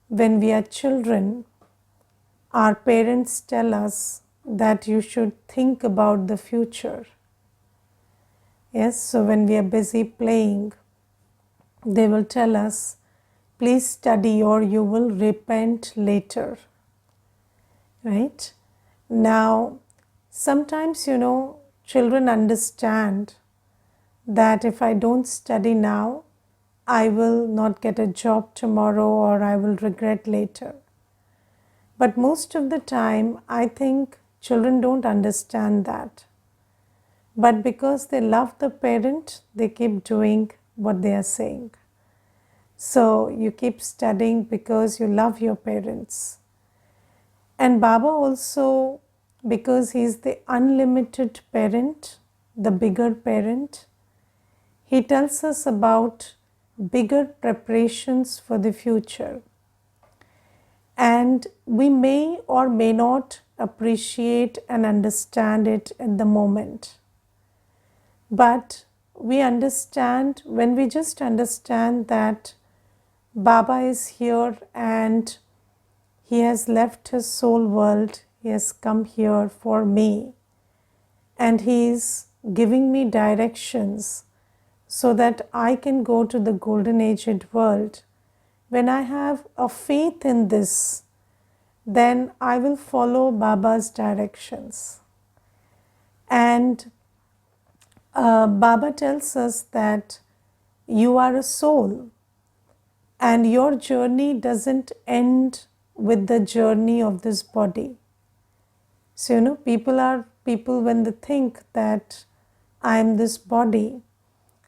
when we are children, our parents tell us that you should think about the future. Yes, so when we are busy playing, they will tell us, please study or you will repent later. Right? Now, sometimes, children understand that if I don't study now, I will not get a job tomorrow or I will regret later. But most of the time, I think children don't understand that. But because they love the parent, they keep doing what they are saying. So you keep studying because you love your parents. And Baba also, because he is the unlimited parent, the bigger parent, he tells us about bigger preparations for the future. And we may or may not appreciate and understand it at the moment. But we understand, when we just understand that Baba is here and he has left his soul world, he has come here for me, and he is giving me directions so that I can go to the golden aged world. When I have a faith in this, then I will follow Baba's directions. And Baba tells us that you are a soul and your journey doesn't end with the journey of this body. So, people when they think that I am this body,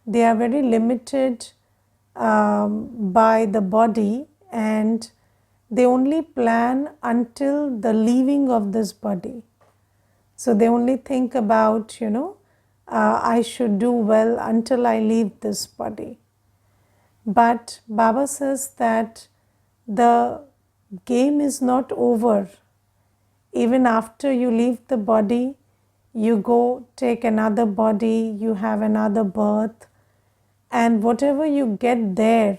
they are very limited by the body and they only plan until the leaving of this body. So they only think about, I should do well until I leave this body. But Baba says that the game is not over. Even after you leave the body, you go take another body, you have another birth, and whatever you get there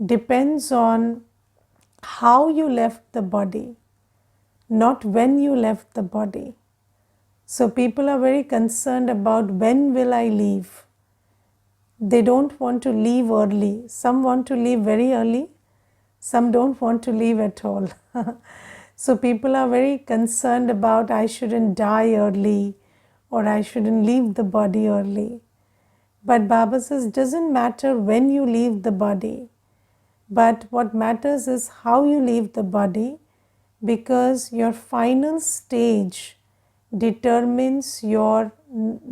depends on how you left the body, not when you left the body. So people are very concerned about when will I leave. They don't want to leave early. Some want to leave very early, some don't want to leave at all. So people are very concerned about I shouldn't die early or I shouldn't leave the body early. But Baba says, doesn't matter when you leave the body, but what matters is how you leave the body, because your final stage determines your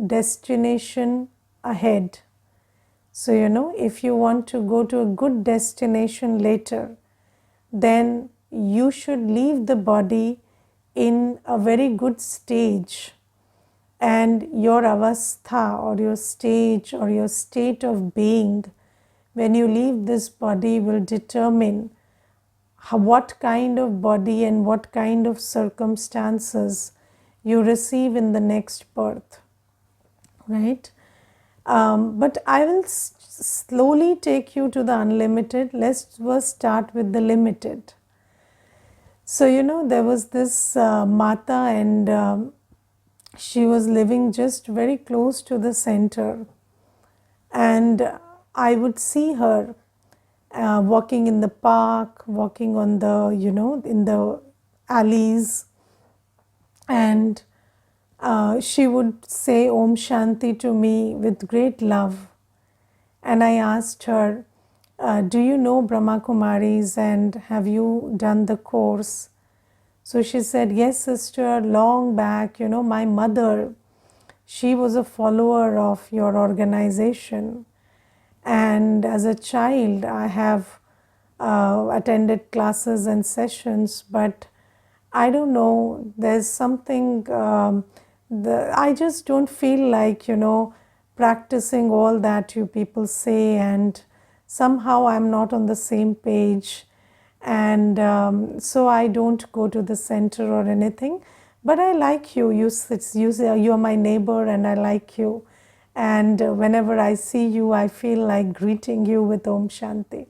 destination ahead. So, if you want to go to a good destination later, then you should leave the body in a very good stage, and your avastha or your stage or your state of being when you leave this body will determine what kind of body and what kind of circumstances you receive in the next birth, right? But I will slowly take you to the unlimited. Let's first start with the limited. So, there was this Mata, and she was living just very close to the center. And I would see her walking in the park, walking on the, in the alleys. And she would say Om Shanti to me with great love. And I asked her, do you know Brahma Kumaris and have you done the course? So she said, yes, sister, long back, my mother, she was a follower of your organization. And as a child, I have attended classes and sessions, but I don't know, there's something, I just don't feel like, practicing all that you people say, and somehow I'm not on the same page, and so I don't go to the center or anything. But I like you. You're my neighbor, and I like you. And whenever I see you, I feel like greeting you with Om Shanti.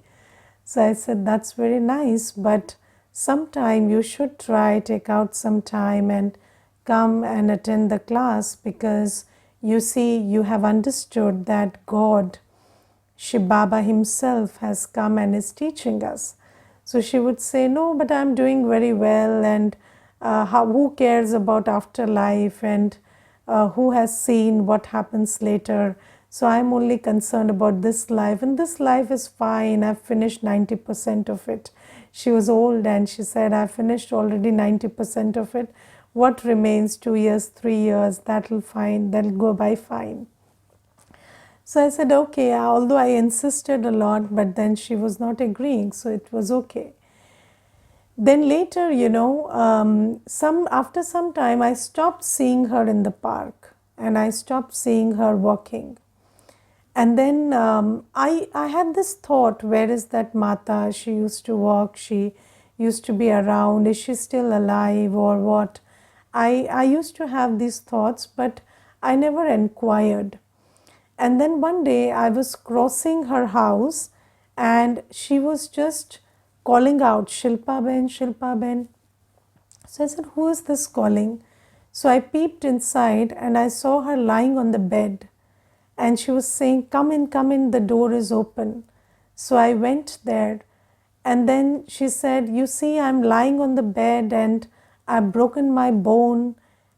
So I said, that's very nice, but sometime you should try, take out some time and come and attend the class, because you see, you have understood that God, Shiv Baba himself has come and is teaching us. So she would say, no, but I'm doing very well, and who cares about afterlife, and who has seen what happens later. So I'm only concerned about this life, and this life is fine. I've finished 90% of it. She was old and she said, I've finished already 90% of it. What remains? 2 years, 3 years, that'll go by fine. So I said, okay, although I insisted a lot, but then she was not agreeing, so it was okay. Then later, after some time, I stopped seeing her in the park and I stopped seeing her walking. And then I had this thought, where is that Mata? She used to walk, she used to be around, is she still alive or what? I used to have these thoughts, but I never inquired. And then one day I was crossing her house and she was just calling out, Shilpa Ben, Shilpa Ben. So I said, who is this calling? So I peeped inside and I saw her lying on the bed. And she was saying, come in, the door is open. So I went there and then she said, you see, I'm lying on the bed and I've broken my bone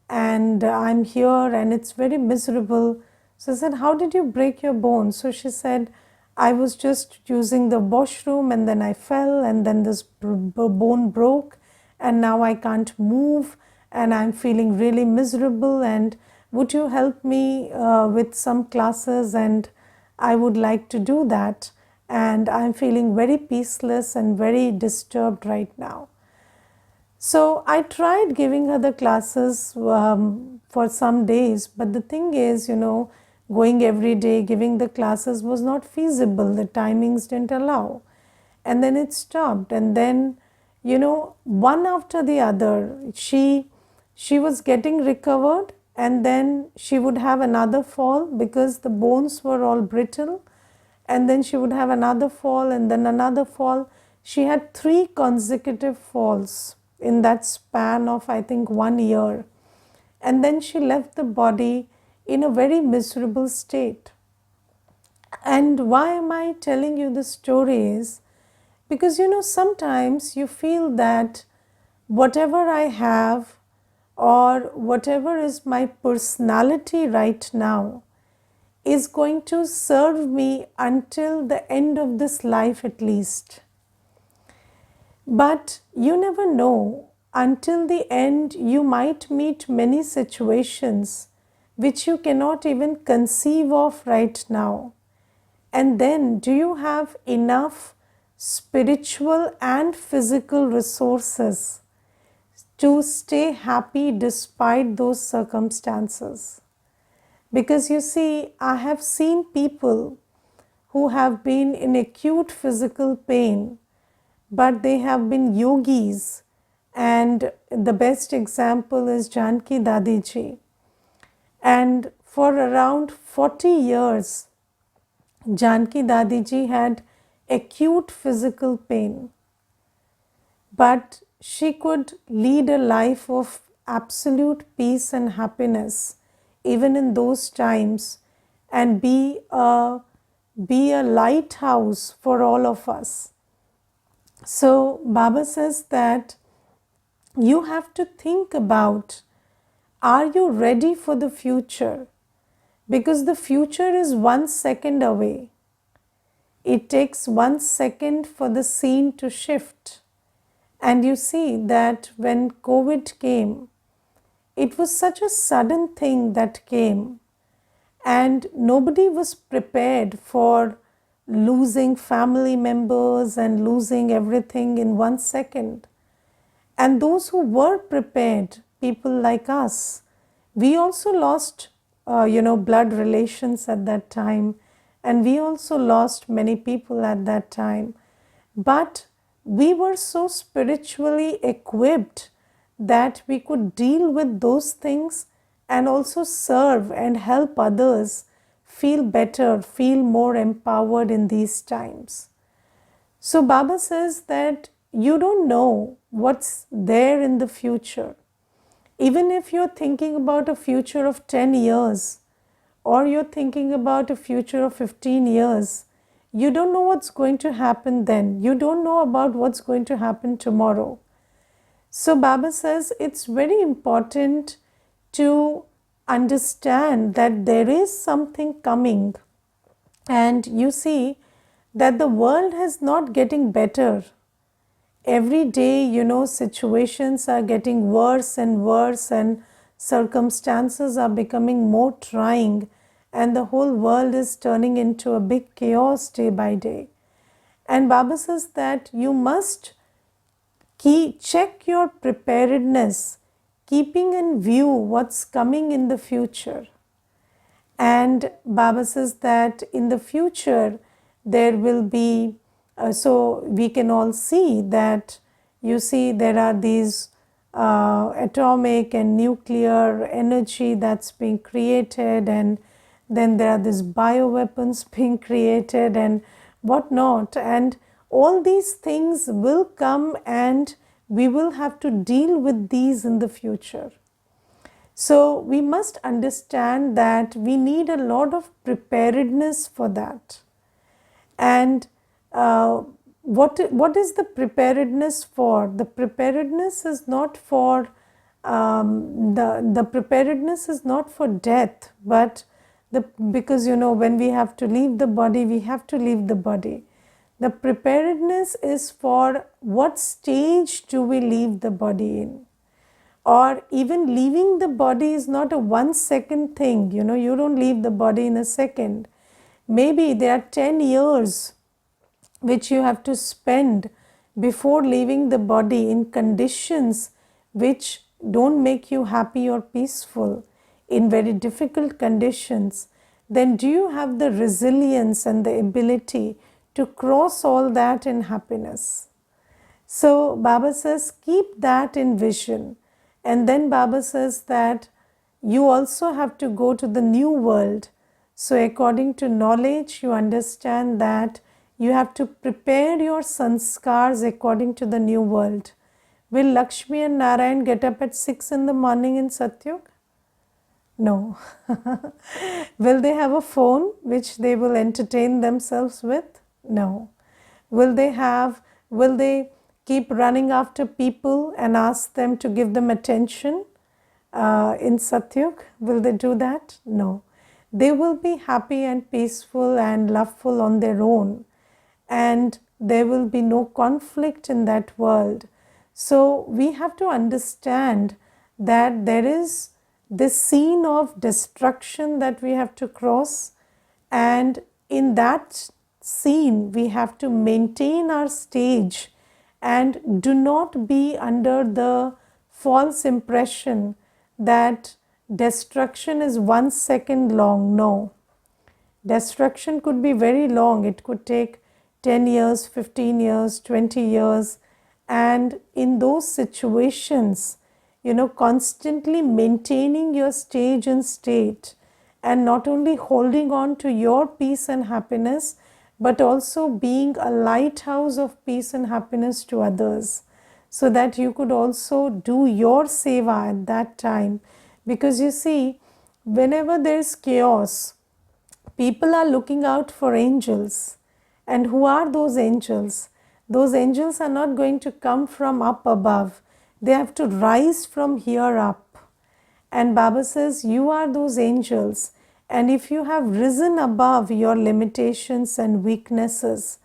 and I'm here and it's very miserable. So I said, how did you break your bone? So she said, I was just using the washroom and then I fell and then this bone broke and now I can't move and I'm feeling really miserable, and would you help me with some classes, and I would like to do that, and I'm feeling very peaceless and very disturbed right now. So I tried giving her the classes for some days, but the thing is, going every day, giving the classes was not feasible. The timings didn't allow. And then it stopped. And then, one after the other, she was getting recovered, and then she would have another fall because the bones were all brittle. And then she would have another fall and then another fall. She had 3 consecutive falls in that span of, I think, 1 year. And then she left the body in a very miserable state. And why am I telling you this story is because, sometimes you feel that whatever I have or whatever is my personality right now is going to serve me until the end of this life at least. But you never know. Until the end, you might meet many situations which you cannot even conceive of right now. And then, do you have enough spiritual and physical resources to stay happy despite those circumstances? Because you see, I have seen people who have been in acute physical pain, but they have been yogis, and the best example is Janki Dadiji. And for around 40 years, Janki Dadiji had acute physical pain, but she could lead a life of absolute peace and happiness even in those times, and be a lighthouse for all of us. So Baba says that you have to think about, are you ready for the future? Because the future is 1 second away. It takes 1 second for the scene to shift. And you see that when COVID came, it was such a sudden thing that came, and nobody was prepared for losing family members and losing everything in 1 second. And those who were prepared, people like us, we also lost, blood relations at that time, and we also lost many people at that time. But we were so spiritually equipped that we could deal with those things and also serve and help others feel better, feel more empowered in these times. So Baba says that you don't know what's there in the future. Even if you're thinking about a future of 10 years, or you're thinking about a future of 15 years, you don't know what's going to happen then. You don't know about what's going to happen tomorrow. So Baba says it's very important to understand that there is something coming, and you see that the world is not getting better. Every day, situations are getting worse and worse, and circumstances are becoming more trying, and the whole world is turning into a big chaos day by day. And Baba says that you must check your preparedness, keeping in view what's coming in the future. And Baba says that in the future there will be, so we can all see that, you see, there are these atomic and nuclear energy that's being created, and then there are these bioweapons being created and whatnot, and all these things will come, and we will have to deal with these in the future. So we must understand that we need a lot of preparedness for that. And what is the preparedness for? The preparedness is not for the preparedness is not for death, but because when we have to leave the body, we have to leave the body. The preparedness is for what stage do we leave the body in. Or even leaving the body is not a 1 second thing. You don't leave the body in a second. Maybe there are 10 years which you have to spend before leaving the body in conditions which don't make you happy or peaceful, in very difficult conditions. Then do you have the resilience and the ability to cross all that in happiness? So Baba says keep that in vision. And then Baba says that you also have to go to the new world. So according to knowledge, you understand that you have to prepare your sanskars according to the new world. Will Lakshmi and Narayan get up at 6 in the morning in Satyug? No. Will they have a phone which they will entertain themselves with? No. Will they keep running after people and ask them to give them attention in Satyug? Will they do that? No. They will be happy and peaceful and loveful on their own, and there will be no conflict in that world. So we have to understand that there is this scene of destruction that we have to cross, and in that scene we have to maintain our stage and do not be under the false impression that destruction is 1 second long. No. Destruction could be very long. It could take 10 years, 15 years, 20 years. And in those situations, constantly maintaining your stage and state, and not only holding on to your peace and happiness, but also being a lighthouse of peace and happiness to others, so that you could also do your seva at that time. Because you see, whenever there is chaos, people are looking out for angels. And who are those angels? Those angels are not going to come from up above. They have to rise from here up. And Baba says, you are those angels. And if you have risen above your limitations and weaknesses,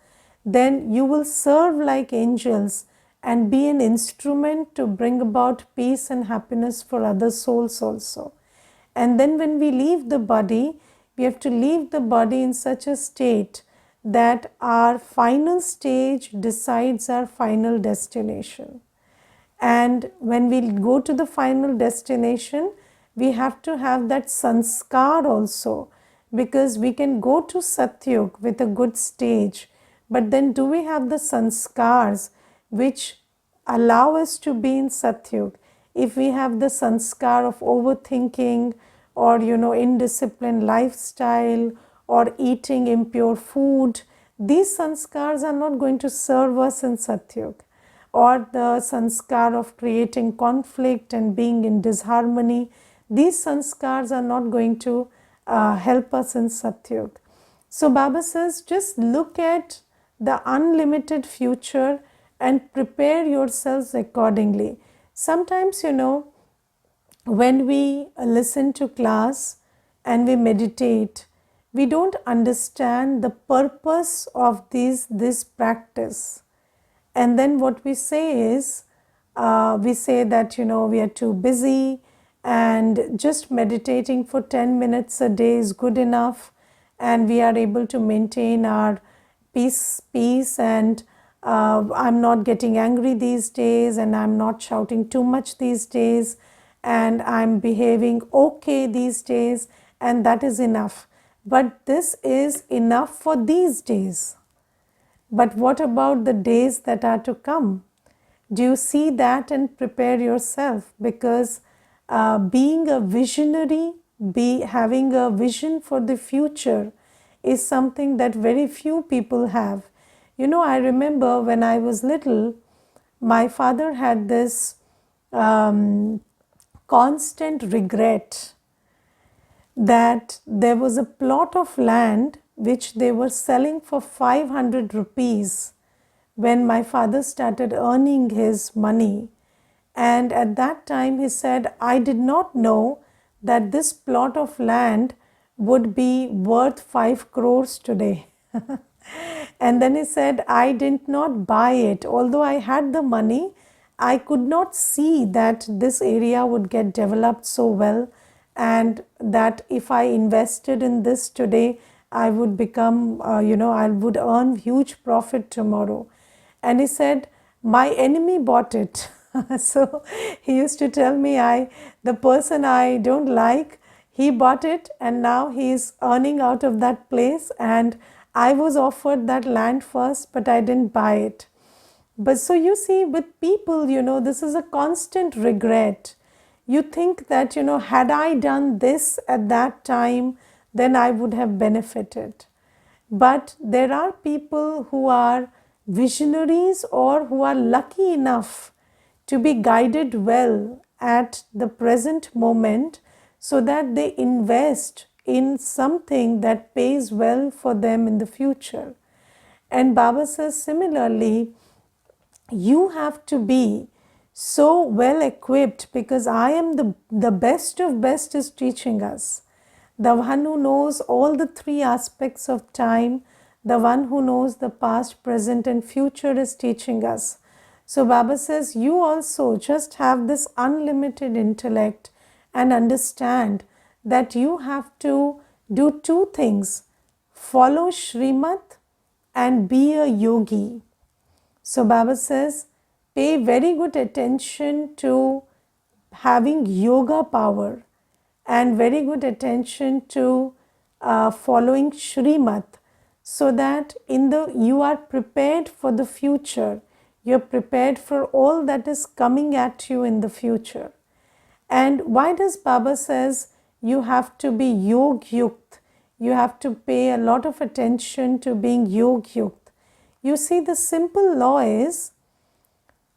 then you will serve like angels and be an instrument to bring about peace and happiness for other souls also. And then when we leave the body, we have to leave the body in such a state that our final stage decides our final destination. And when we go to the final destination, we have to have that sanskar also, because we can go to Satyug with a good stage, but then do we have the sanskars which allow us to be in Satyug? If we have the sanskar of overthinking, or indisciplined lifestyle, or eating impure food, these sanskars are not going to serve us in Satyug, or the sanskar of creating conflict and being in disharmony. These sanskars are not going to help us in Satyug. So Baba says, just look at the unlimited future and prepare yourselves accordingly. Sometimes, when we listen to class and we meditate, we don't understand the purpose of this practice. And then what we say is, we say that, we are too busy and just meditating for 10 minutes a day is good enough, and we are able to maintain our peace and I'm not getting angry these days, and I'm not shouting too much these days, and I'm behaving okay these days, and that is enough. But this is enough for these days. But what about the days that are to come? Do you see that and prepare yourself? Because being a visionary, having a vision for the future is something that very few people have. I remember when I was little, my father had this constant regret that there was a plot of land which they were selling for 500 rupees when my father started earning his money. And at that time he said, I did not know that this plot of land would be worth 5 crores today. And then he said, I did not buy it. Although I had the money, I could not see that this area would get developed so well, and that if I invested in this today, I would become, I would earn huge profit tomorrow. And he said, my enemy bought it. So he used to tell me, the person I don't like, he bought it, and now he is earning out of that place, and I was offered that land first, but I didn't buy it. But so you see, with people, this is a constant regret. You think that, had I done this at that time, then I would have benefited. But there are people who are visionaries or who are lucky enough to be guided well at the present moment, so that they invest in something that pays well for them in the future. And Baba says similarly, you have to be so well equipped, because I am the best of best is teaching us. The one who knows all the three aspects of time, the one who knows the past, present and future is teaching us. So Baba says, you also just have this unlimited intellect and understand that you have to do two things: follow Srimat and be a yogi. So Baba says, pay very good attention to having yoga power, and very good attention to following Srimat, so that you are prepared for the future. You are prepared for all that is coming at you in the future. And why does Baba says you have to be yog yukt? You have to pay a lot of attention to being yog yukt. You see, the simple law is,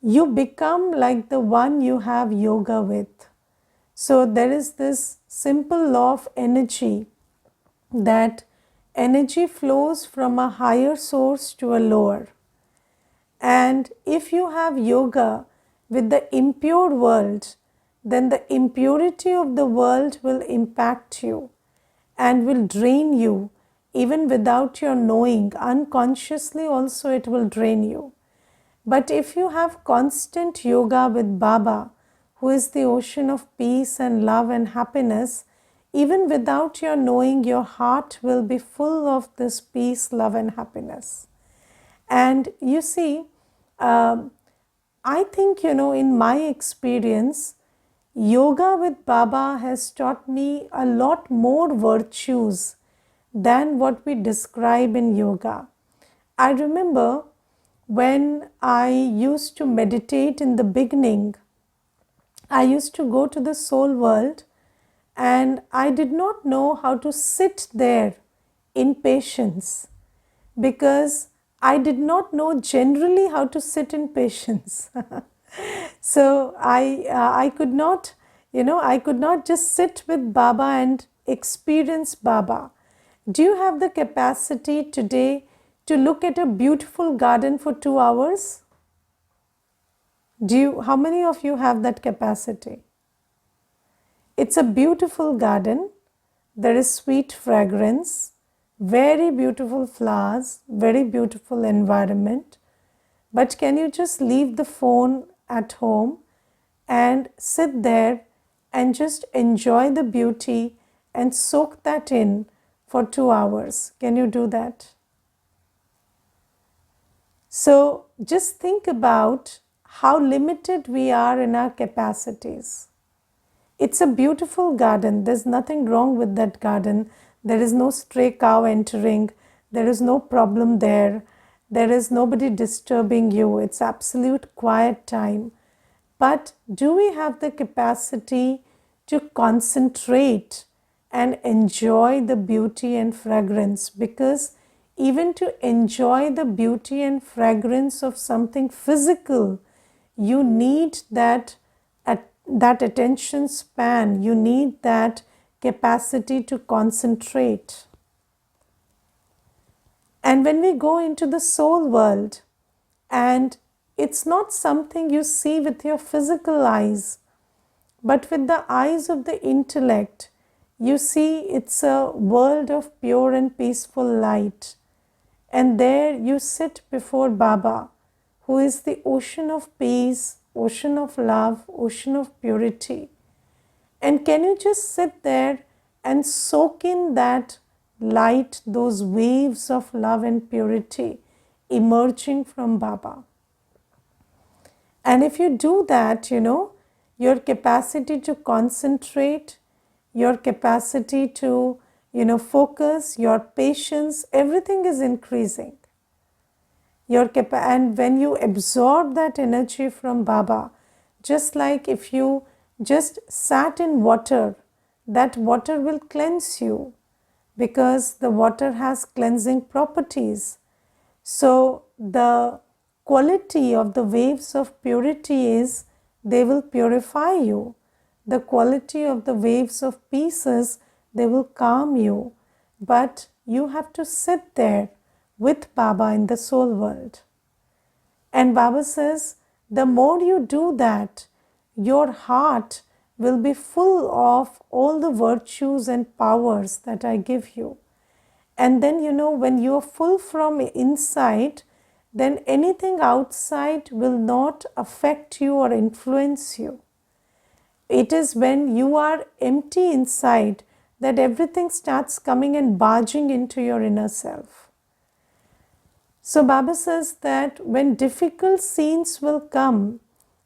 you become like the one you have yoga with. So there is this simple law of energy, that energy flows from a higher source to a lower. And if you have yoga with the impure world, then the impurity of the world will impact you and will drain you, even without your knowing. Unconsciously also it will drain you. But if you have constant yoga with Baba, who is the ocean of peace and love and happiness, even without your knowing, your heart will be full of this peace, love and happiness. And you see, I think, in my experience, yoga with Baba has taught me a lot more virtues than what we describe in yoga. I remember when I used to meditate in the beginning, I used to go to the soul world, and I did not know how to sit there in patience. because I did not know generally how to sit in patience. So I could not, I could not just sit with Baba and experience Baba. Do you have the capacity today to look at a beautiful garden for 2 hours? How many of you have that capacity? It's a beautiful garden. There is sweet fragrance, very beautiful flowers, very beautiful environment. But can you just leave the phone at home and sit there and just enjoy the beauty and soak that in for 2 hours? Can you do that? So just think about how limited we are in our capacities. It's a beautiful garden. There's nothing wrong with that garden. There is no stray cow entering. There is no problem there. There is nobody disturbing you. It's absolute quiet time. But do we have the capacity to concentrate and enjoy the beauty and fragrance? Because even to enjoy the beauty and fragrance of something physical, you need that attention span, you need that capacity to concentrate. And when we go into the soul world, and it's not something you see with your physical eyes, but with the eyes of the intellect, you see it's a world of pure and peaceful light. And there you sit before Baba, who is the ocean of peace, ocean of love, ocean of purity. And can you just sit there and soak in that light, those waves of love and purity emerging from Baba? And if you do that, your capacity to concentrate, your capacity to, focus, your patience, everything is increasing. And when you absorb that energy from Baba, just like if you just sat in water, that water will cleanse you because the water has cleansing properties. So the quality of the waves of purity is they will purify you. The quality of the waves of peace is they will calm you. But you have to sit there with Baba in the soul world. And Baba says, the more you do that, your heart will be full of all the virtues and powers that I give you. And then, when you are full from inside, then anything outside will not affect you or influence you. It is when you are empty inside that everything starts coming and barging into your inner self. So Baba says that when difficult scenes will come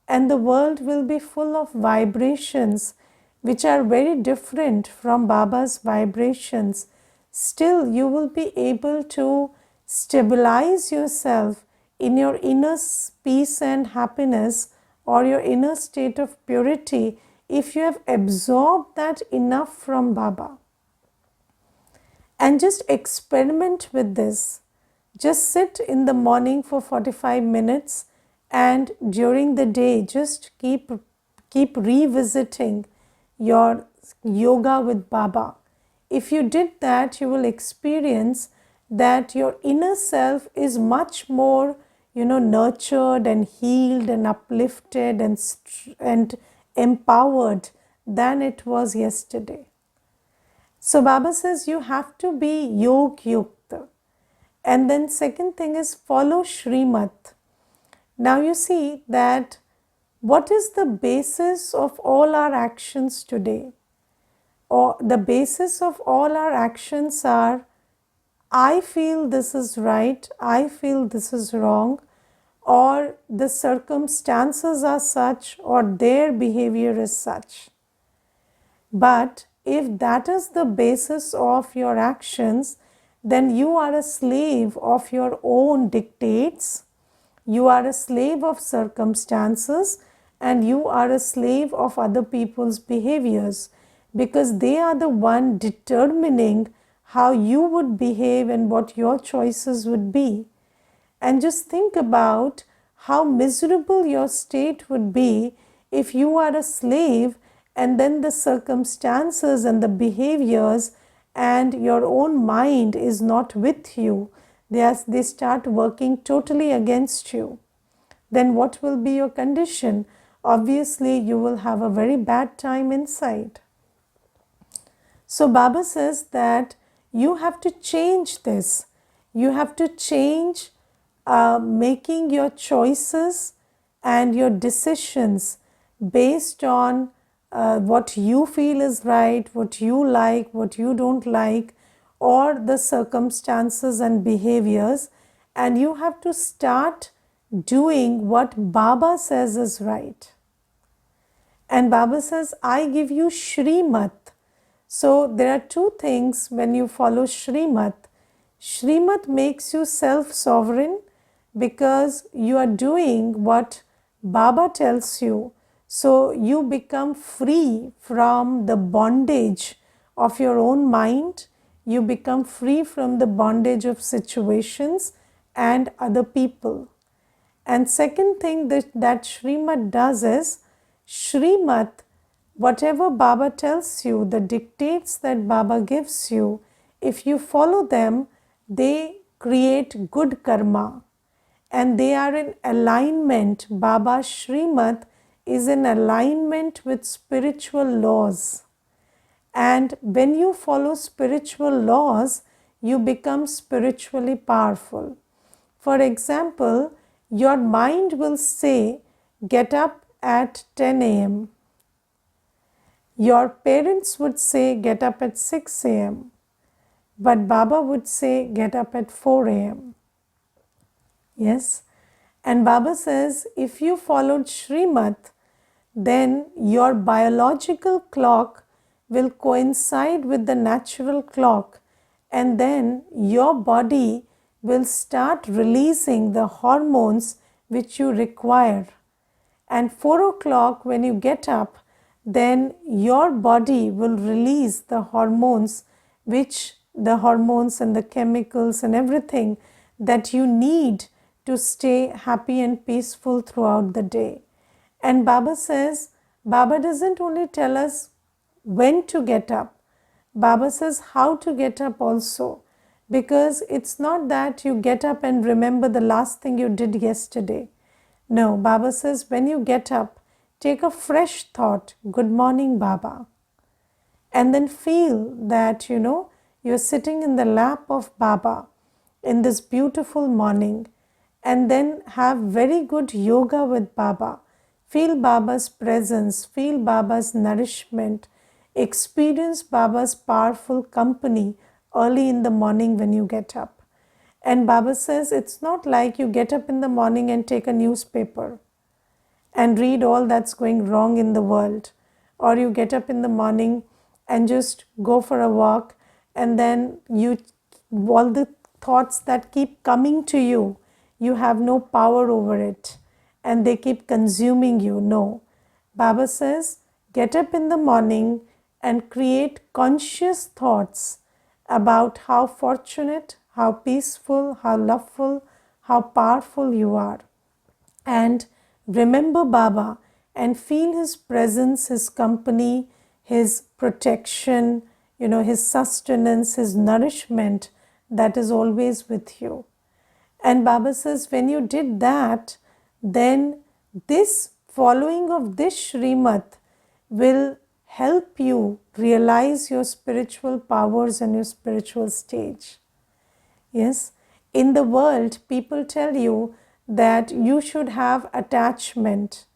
and the world will be full of vibrations which are very different from Baba's vibrations, still you will be able to stabilize yourself in your inner peace and happiness or your inner state of purity if you have absorbed that enough from Baba. And just experiment with this. Just sit in the morning for 45 minutes and during the day just keep revisiting your yoga with Baba. If you did that, you will experience that your inner self is much more, nurtured and healed and uplifted and empowered than it was yesterday. So Baba says you have to be yog yukta. And then second thing is follow Shrimat. Now you see that what is the basis of all our actions today? Or the basis of all our actions are, I feel this is right, I feel this is wrong, or the circumstances are such, or their behavior is such. But if that is the basis of your actions, then you are a slave of your own dictates, you are a slave of circumstances, and you are a slave of other people's behaviors, because they are the one determining how you would behave and what your choices would be. And just think about how miserable your state would be if you are a slave and then the circumstances and the behaviors and your own mind is not with you. They start working totally against you. Then what will be your condition? Obviously, you will have a very bad time inside. So Baba says that you have to change this. You have to change making your choices and your decisions based on what you feel is right, what you like, what you don't like, or the circumstances and behaviors. And you have to start doing what Baba says is right. And Baba says, I give you Shrimat. So there are two things when you follow Shrimat. Shrimat makes you self-sovereign because you are doing what Baba tells you. So you become free from the bondage of your own mind. You become free from the bondage of situations and other people. And second thing that Shrimat does is, Shrimat, whatever Baba tells you, the dictates that Baba gives you, if you follow them, they create good karma. And they are in alignment. Baba's Shrimat is in alignment with spiritual laws. And when you follow spiritual laws, you become spiritually powerful. For example, your mind will say, get up at 10 a.m. Your parents would say, get up at 6 a.m. But Baba would say, get up at 4 a.m. Yes? And Baba says, if you followed Shrimat, then your biological clock will coincide with the natural clock, and then your body will start releasing the hormones which you require. And 4 o'clock when you get up, then your body will release the hormones and the chemicals and everything that you need to stay happy and peaceful throughout the day. And Baba says, Baba doesn't only tell us when to get up, Baba says how to get up also. Because it's not that you get up and remember the last thing you did yesterday. No, Baba says when you get up, take a fresh thought, good morning Baba. And then feel that, you're sitting in the lap of Baba in this beautiful morning. And then have very good yoga with Baba. Feel Baba's presence, feel Baba's nourishment, experience Baba's powerful company early in the morning when you get up. And Baba says it's not like you get up in the morning and take a newspaper and read all that's going wrong in the world, or you get up in the morning and just go for a walk and then all the thoughts that keep coming to you, you have no power over it and they keep consuming you. No. Baba says, get up in the morning and create conscious thoughts about how fortunate, how peaceful, how loveful, how powerful you are. And remember Baba and feel his presence, his company, his protection, his sustenance, his nourishment that is always with you. And Baba says, when you did that, then this following of this Shrimat will help you realize your spiritual powers and your spiritual stage. Yes, in the world, people tell you that you should have attachment.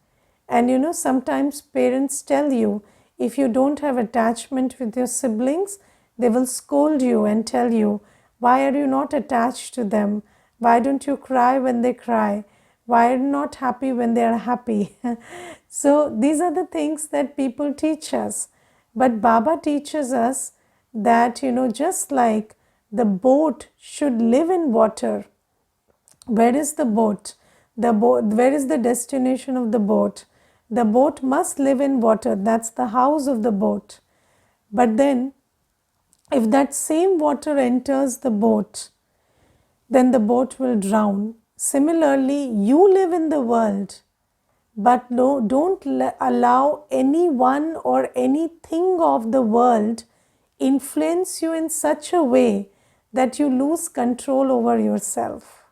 And sometimes parents tell you, if you don't have attachment with your siblings, they will scold you and tell you, why are you not attached to them? Why don't you cry when they cry? Why are you not happy when they are happy? So these are the things that people teach us. But Baba teaches us that, just like the boat should live in water. Where is the boat? Where is the destination of the boat? The boat must live in water. That's the house of the boat. But then if that same water enters the boat, then the boat will drown. Similarly, you live in the world, but no, don't allow anyone or anything of the world influence you in such a way that you lose control over yourself.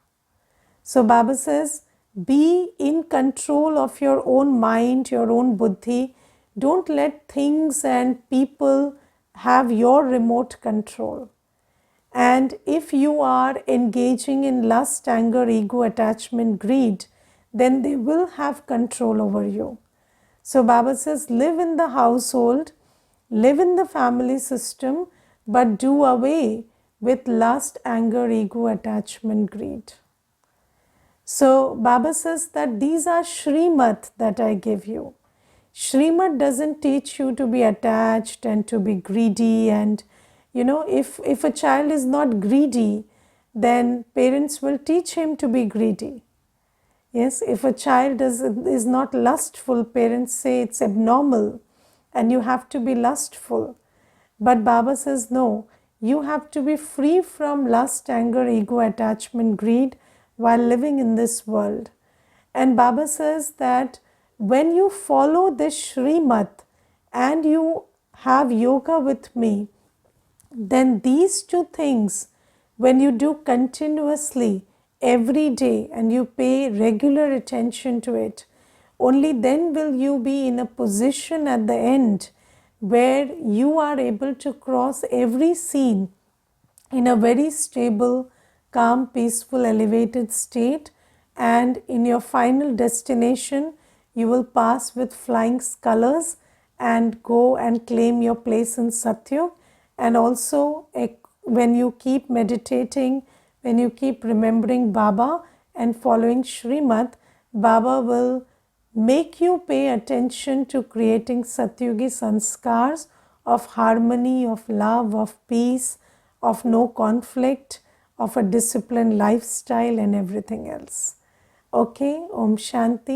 So Baba says, be in control of your own mind, your own buddhi. Don't let things and people have your remote control. And if you are engaging in lust, anger, ego, attachment, greed, then they will have control over you. So Baba says, live in the household, live in the family system, but do away with lust, anger, ego, attachment, greed. So Baba says that these are Shrimat that I give you. Shrimat doesn't teach you to be attached and to be greedy. And if a child is not greedy, then parents will teach him to be greedy. Yes, if a child is not lustful, parents say it's abnormal and you have to be lustful. But Baba says, no, you have to be free from lust, anger, ego, attachment, greed while living in this world. And Baba says that when you follow this Shrimat and you have yoga with me, then these two things, when you do continuously every day and you pay regular attention to it, only then will you be in a position at the end where you are able to cross every scene in a very stable, calm, peaceful, elevated state, and in your final destination you will pass with flying colors and go and claim your place in Satyug. And also when you keep meditating, when you keep remembering Baba and following Shrimat, Baba will make you pay attention to creating Satyugi sanskars of harmony, of love, of peace, of no conflict, of a disciplined lifestyle and everything else. Okay, Om Shanti.